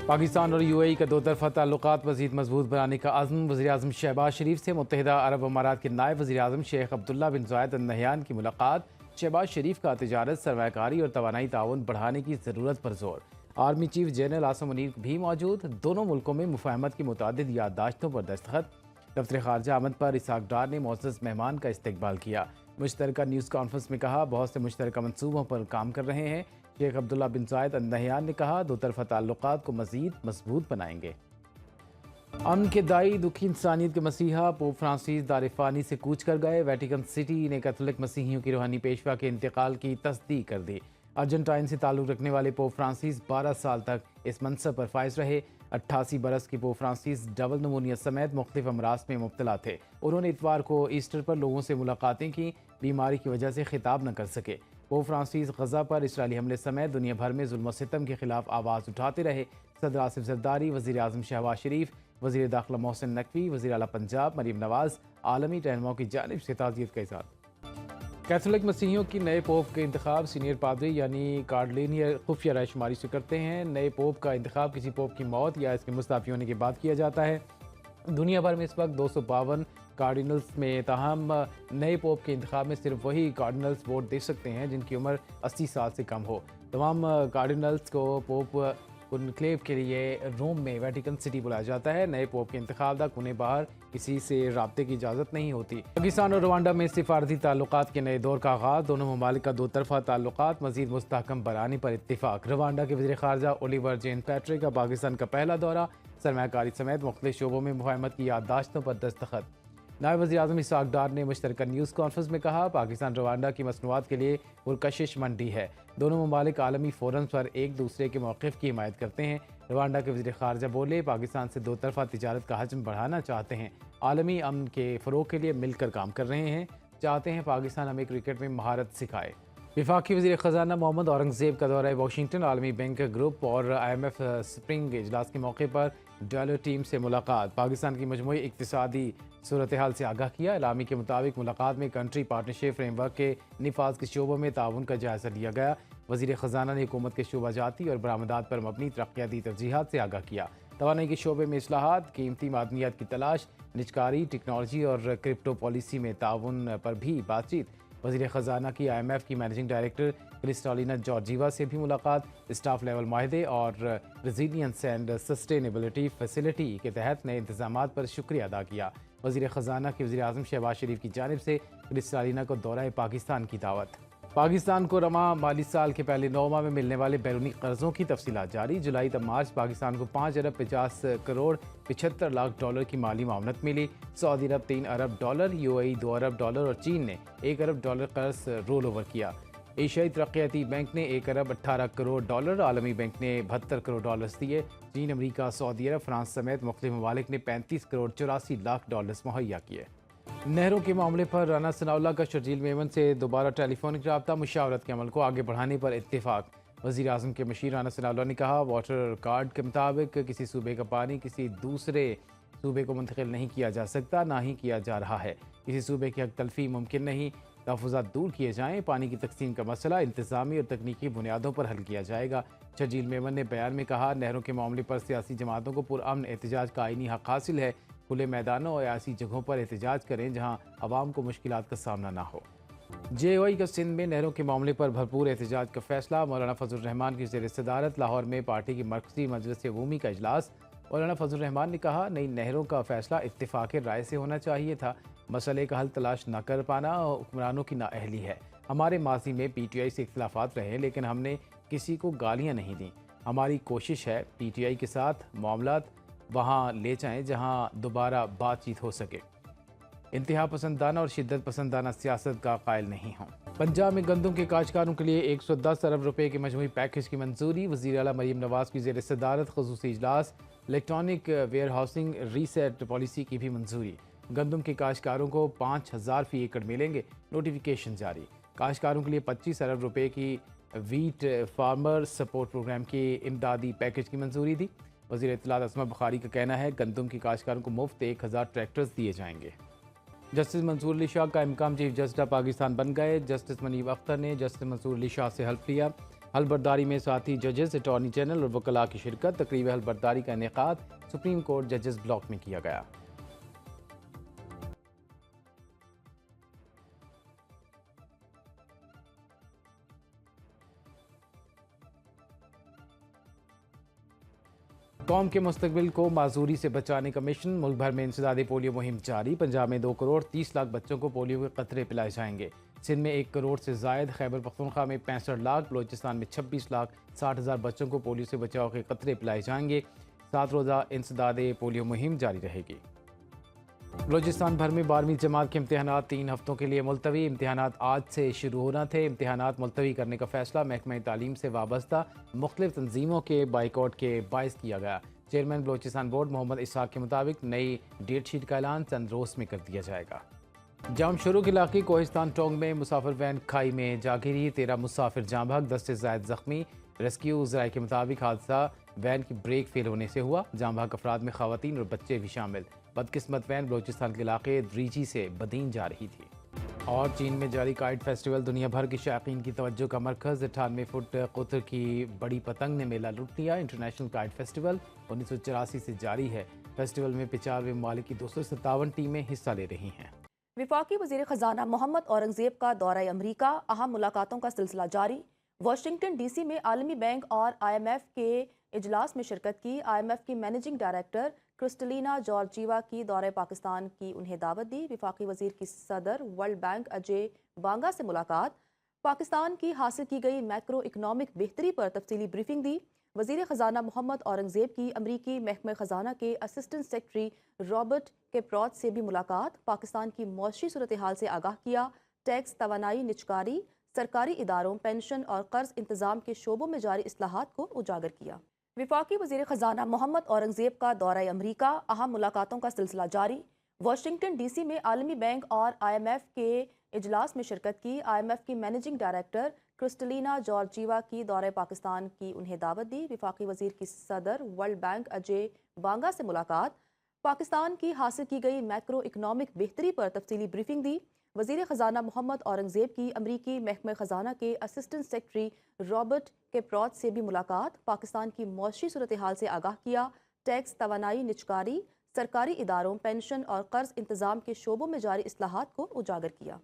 पाकिस्तान और यूएई का दो तरफा ताल्लुकात मज़ीद मजबूत बनाने का अज़्म। वज़ीर-ए-आज़म शहबाज शरीफ से मुत्तहिदा अरब अमारात के नायब वज़ीर-ए-आज़म शेख अब्दुल्ला बिन ज़ायद अल नहयान की मुलाकात। शहबाज शरीफ का तिजारत, सरमायाकारी और तवानाई ताउन बढ़ाने की ज़रूरत पर जोर। Army chief general Asim Munir भी मौजूद। दोनों मुल्कों में मुफाहमत की मुतादिद याददाश्तों पर दस्तखत। दफ्तर ख़ारजा आमद पर इसाक डार ने मोअज़्ज़ज़ मेहमान का इस्तकबाल किया। मुश्तरका न्यूज़ कॉन्फ्रेंस में कहा, बहुत से मुश्तरका मनसूबों पर काम कर रहे हैं। शेख अब्दुल्ला बिन ज़ायद अल नहयान ने कहा, दो तरफा ताल्लुकात को मज़ीद मजबूत बनाएंगे। अमन के दाई, दुखी इंसानियत के मसीहा पोप फ्रांसिस दारिफानी से कूच कर गए। वेटिकन सिटी ने कैथोलिक मसीहियों की रूहानी पेशवा के इंतकाल की तस्दीक कर दी। अर्जेंटाइन से ताल्लुक़ रखने वाले पोप फ्रांसिस 12 साल तक इस मनसब पर फाइज रहे। 88 बरस के पोप फ्रांसिस डबल नमूनिया समेत मुख्तलिफ अमराज में मुब्तला थे। उन्होंने इतवार को ईस्टर पर लोगों से मुलाकातें की, बीमारी की वजह से खिताब न कर सके। पोप फ्रांसिस गजा पर इसराइली हमले समेत दुनिया भर में जुल्म सितम के खिलाफ आवाज़ उठाते रहे। सदर आसिफ जरदारी, वज़ीर आज़म शहबाज शरीफ, वज़ीर दाखिला मोहसिन नकवी, वज़ीर आला पंजाब मरीम नवाज़ आलमी रहनुमाओं की जानिब से ताज़ियत का इज़हार। कैथोलिक मसीहियों की नए पोप के इंतखाब सीनियर पादरी यानी कार्डलेनियर खुफिया रायशुमारी से करते हैं। नए पोप का इंतखाब किसी पोप की मौत या इसके मुस्तफ़ी होने के बाद किया जाता है। दुनिया भर में इस वक्त 252 कार्डिनल्स में, ताहम नए पोप के इंतखाब में सिर्फ वही कार्डिनल्स वोट दे सकते हैं जिनकी उम्र 80 साल से कम हो। तमाम कार्डिनल्स को पोप कॉन्क्लेव के लिए रोम में वेटिकन सिटी बुलाया जाता है। नए पोप के इंतखाब तक उन्हें बाहर किसी से राब्ते की इजाज़त नहीं होती। पाकिस्तान और रवांडा में सिफारती ताल्लुकात के नए दौर का आगाज़। दोनों ममालिक का दो तरफा ताल्लुकात मज़ीद मुस्तहकम बनाने पर इत्तिफाक। रवांडा के वज़ीर ख़ारजा ओलिवर जेन पैट्रिक का पाकिस्तान का पहला दौरा। सरमायाकारी समेत मुख्तलिफ शोबों में मुफाहमत की याददाश्तों पर दस्तखत। नायब वज़ीर-ए-आज़म इसाक डार ने मुश्तरका न्यूज़ कॉन्फ्रेंस में कहा, पाकिस्तान रवांडा की मसनूआत के लिए पुरकशिश मंडी है। दोनों ममालिक आलमी फोरम पर एक दूसरे के मौक़िफ़ की हिमायत करते हैं। रवांडा के वज़ीर ख़ारजा बोले, पाकिस्तान से दो तरफा तिजारत का हजम बढ़ाना चाहते हैं। आलमी अमन के फ़रोग़ के लिए मिलकर काम कर रहे हैं। चाहते हैं पाकिस्तान हमें क्रिकेट में महारत सिखाए। वफाकी वज़ीर ख़ज़ाना मोहम्मद औरंगज़ेब का दौरा वाशिंगटन। आलमी बैंक ग्रुप और IMF स्प्रिंग इजलास के मौके पर डॉलर टीम से मुलाकात। पाकिस्तान की मजमूई इक़्तिसादी सूरत हाल से आगाह किया। इलामी के मुताबिक मुलाकात में कंट्री पार्टनरशिप फ्रेमवर्क के निफाज के शोबों में ताउन का जायज़ा लिया गया। वज़ीर ख़ज़ाना ने हुकूमत के शोबा जाती और बरामदात पर मबनी तरक्याती तरजीहात से आगाह किया। तवानाई के शोबे में इस्लाहात, कीमती मादनियात की तलाश, निजकारी, टेक्नोलॉजी और क्रिप्टो पॉलिसी में ताउन पर भी बातचीत। वज़ीर ख़ज़ाना की IMF की मैनेजिंग डायरेक्टर क्रिस्टालिना जॉर्जीवा से भी मुलाकात। स्टाफ लेवल माहदे और रेजिलियंस एंड सस्टेनेबिलिटी फैसिलिटी के तहत नए इंतजामात पर शुक्रिया अदा किया। वज़ीर ख़ज़ाना के वज़ीर आज़म शहबाज शरीफ की जानिब से क्रिस्टालिना को दौरा पाकिस्तान की दावत। पाकिस्तान को रमा माली साल के पहले 9 माह में मिलने वाले बैरूनी कर्ज़ों की तफसीलात जारी। जुलाई तक मार्च पाकिस्तान को 5 अरब 50 करोड़ 75 लाख डॉलर की माली मामलत मिली। सऊदी अरब 3 अरब डॉलर, UAE 2 अरब डॉलर और चीन ने 1 अरब डॉलर कर्ज रोल ओवर किया। एशियाई तरक्याती बैंक ने 1 अरब 18 करोड़ डॉलर, आलमी बैंक ने 72 करोड़ डॉलर्स दिए। चीन, अमरीका, सऊदी अरब, फ्रांस समेत मुख्तलिफ ममालिक ने 35 करोड़ 84 लाख डॉलर्स मुहैया किए। नहरों के मामले पर राना सनाउल्लाह का शर्जील मेमन से दोबारा टेलीफोनिक रब्ता। मुशावरत के अमल को आगे बढ़ाने पर इत्तेफाक। वज़ीर आज़म के मशीर राना सनाउल्लाह ने कहा, वाटर कार्ड के मुताबिक किसी सूबे का पानी किसी दूसरे सूबे को मुंतकिल नहीं किया जा सकता, ना ही किया जा रहा है। किसी सूबे की हक तलफी मुमकिन नहीं। तहफ़्फ़ुज़ात दूर किए जाएँ। पानी की तकसीम का मसला इंतज़ामी और तकनीकी बुनियादों पर हल किया जाएगा। शर्जील मेमन ने बयान में कहा, नहरों के मामले पर सियासी जमातों को पुरअमन एहतजाज का आईनी हक़ हासिल है। खुले मैदानों और ऐसी जगहों पर एहतजाज करें जहां अवाम को मुश्किलात का सामना ना हो। JOI का सिंध में नहरों के मामले पर भरपूर एहतजाज का फैसला। मौलाना फजल रहमान की ज़ेर सदारत लाहौर में पार्टी की मरकज़ी मजलिस अमूमी का इजलास। मौलाना फजल रहमान ने कहा, नई नहरों का फैसला इत्तिफाक़ राय से होना चाहिए था। मसले का हल तलाश न कर पाना हुक्मरानों की नाअहली है। हमारे माजी में PTI से इख्तिलाफ़ात रहे लेकिन हमने किसी को गालियाँ नहीं दी। हमारी कोशिश है PTI के साथ मामलात वहाँ ले जाएं जहाँ दोबारा बातचीत हो सके। इंतहा पसंदाना और शिद्दत पसंदाना सियासत का कायल नहीं हों। पंजाब में गंदम के काश्तकारों के लिए 110 अरब रुपए के मजमूई पैकेज की मंजूरी। वज़ीर आला मरीम नवाज़ की ज़ेर सदारत ख़ुसूसी इजलास। Electronic warehousing receipt policy की भी मंजूरी। गंदम के काश्तकारों को 5000 फ़ी एकड़ मिलेंगे, नोटिफिकेशन जारी। काश्तकारों के लिए 25 अरब रुपए की वीट फार्मर सपोर्ट प्रोग्राम के इमदादी पैकेज की मंजूरी दी। वज़ीर इत्तलात असमा बुखारी का कहना है, गंदम की काश्तकारों को मुफ्त 1000 ट्रैक्टर्स दिए जाएंगे। जस्टिस मंसूर अली शाह का इमकाम चीफ जस्टिस पाकिस्तान बन गए। जस्टिस मनीब अख्तर ने जस्टिस मंसूर अली शाह से हल्फ लिया। حلبرداری میں ساتھی ججز، اٹارنی جنرل اور وکلاء کی شرکت۔ تقریب حلبرداری کا انعقاد سپریم کورٹ ججز بلاک میں کیا گیا۔ قوم کے مستقبل کو معذوری سے بچانے کا مشن۔ ملک بھر میں انسداد پولیو مہم جاری۔ پنجاب میں 2 کروڑ 30 لاکھ بچوں کو پولیو کے قطرے پلائے جائیں گے۔ سندھ میں 1 کروڑ سے زائد، خیبر پختونخوا میں 65 لاکھ، بلوچستان میں 26 لاکھ 60 ہزار بچوں کو پولیو سے بچاؤ کے قطرے پلائے جائیں گے۔ 7 روزہ انسداد پولیو مہم جاری رہے گی۔ بلوچستان بھر میں 12ویں جماعت کے امتحانات 3 ہفتوں کے لیے ملتوی۔ امتحانات آج سے شروع ہونا تھے۔ امتحانات ملتوی کرنے کا فیصلہ محکمہ تعلیم سے وابستہ مختلف تنظیموں کے بائیکاٹ کے باعث کیا گیا۔ چیئرمین بلوچستان بورڈ محمد اسحاق کے مطابق نئی ڈیٹ شیٹ کا اعلان چند روز میں کر دیا جائے گا۔ جام شروع کے علاقے کوہستان ٹونگ میں مسافر وین کھائی میں جا گری، 13 مسافر جاں بحق، 10 سے زائد زخمی۔ ریسکیو ذرائع کے مطابق حادثہ وین کی بریک فیل ہونے سے ہوا۔ جاں بحق افراد میں خواتین اور بچے بھی شامل۔ بدقسمت وین بلوچستان کے علاقے دریچی سے بدین جا رہی تھی۔ اور چین میں جاری کائٹ فیسٹیول دنیا بھر کے شائقین کی توجہ کا مرکز۔ 98 فٹ قطر کی بڑی پتنگ نے میلہ لوٹ لیا۔ انٹرنیشنل کائٹ فیسٹیول 1984 سے جاری ہے۔ فیسٹیول میں 95 ممالک کی 257 ٹیمیں حصہ لے رہی ہیں۔ وفاقی وزیر خزانہ محمد اورنگزیب کا دورہ امریکہ، اہم ملاقاتوں کا سلسلہ جاری۔ واشنگٹن ڈی سی میں عالمی بینک اور آئی ایم ایف کے اجلاس میں شرکت کی۔ آئی ایم ایف کی مینیجنگ ڈائریکٹر کرسٹلینا جارجیوا کی دورہ پاکستان کی انہیں دعوت دی۔ وفاقی وزیر کی صدر ورلڈ بینک اجے بانگا سے ملاقات۔ پاکستان کی حاصل کی گئی میکرو اکنامک بہتری پر تفصیلی بریفنگ دی۔ وزیر خزانہ محمد اورنگزیب کی امریکی محکمہ خزانہ کے اسسٹنٹ سیکرٹری رابرٹ کیپراٹ سے بھی ملاقات۔ پاکستان کی معاشی صورتحال سے آگاہ کیا۔ ٹیکس، توانائی، نجکاری، سرکاری اداروں، پینشن اور قرض انتظام کے شعبوں میں جاری اصلاحات کو اجاگر کیا۔ وفاقی وزیر خزانہ محمد اورنگزیب کا دورہ امریکہ، اہم ملاقاتوں کا سلسلہ جاری۔ واشنگٹن ڈی سی میں عالمی بینک اور آئی ایم ایف کے اجلاس میں شرکت کی۔ آئی ایم ایف کی مینیجنگ ڈائریکٹر کرسٹلینا جارجیوا کی دورہ پاکستان کی انہیں دعوت دی۔ وفاقی وزیر کی صدر ورلڈ بینک اجے بانگا سے ملاقات۔ پاکستان کی حاصل کی گئی میکرو اکنامک بہتری پر تفصیلی بریفنگ دی۔ وزیر خزانہ محمد اورنگزیب کی امریکی محکمہ خزانہ کے اسسٹنٹ سیکرٹری رابرٹ کیپراٹ سے بھی ملاقات۔ پاکستان کی معاشی صورتحال سے آگاہ کیا۔ ٹیکس، توانائی، نجکاری، سرکاری اداروں، پینشن اور قرض انتظام کے شعبوں میں جاری اصلاحات کو اجاگر کیا۔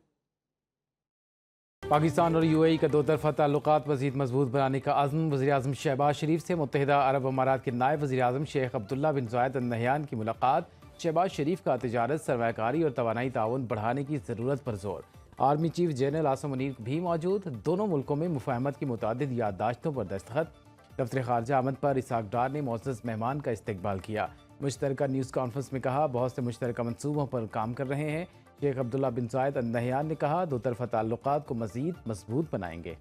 پاکستان اور یو اے ای کا 2 طرفہ تعلقات مزید مضبوط بنانے کا عزم۔ وزیراعظم شہباز شریف سے متحدہ عرب امارات کے نائب وزیر اعظم شیخ عبداللہ بن زائد ال نہیان کی ملاقات۔ شہباز شریف کا تجارت، سرمایہ کاری اور توانائی تعاون بڑھانے کی ضرورت پر زور۔ Army chief general Asim Munir بھی موجود۔ دونوں ملکوں میں مفاہمت کی متعدد یادداشتوں پر دستخط۔ دفتر خارجہ آمد پر اسحاق ڈار نے معزز مہمان کا استقبال کیا۔ مشترکہ نیوز کانفرنس میں کہا، بہت سے مشترکہ منصوبوں پر کام کر رہے ہیں۔ شیخ عبداللہ بن زائد ال نہیان نے کہا، 2 طرفہ تعلقات کو مزید مضبوط بنائیں گے۔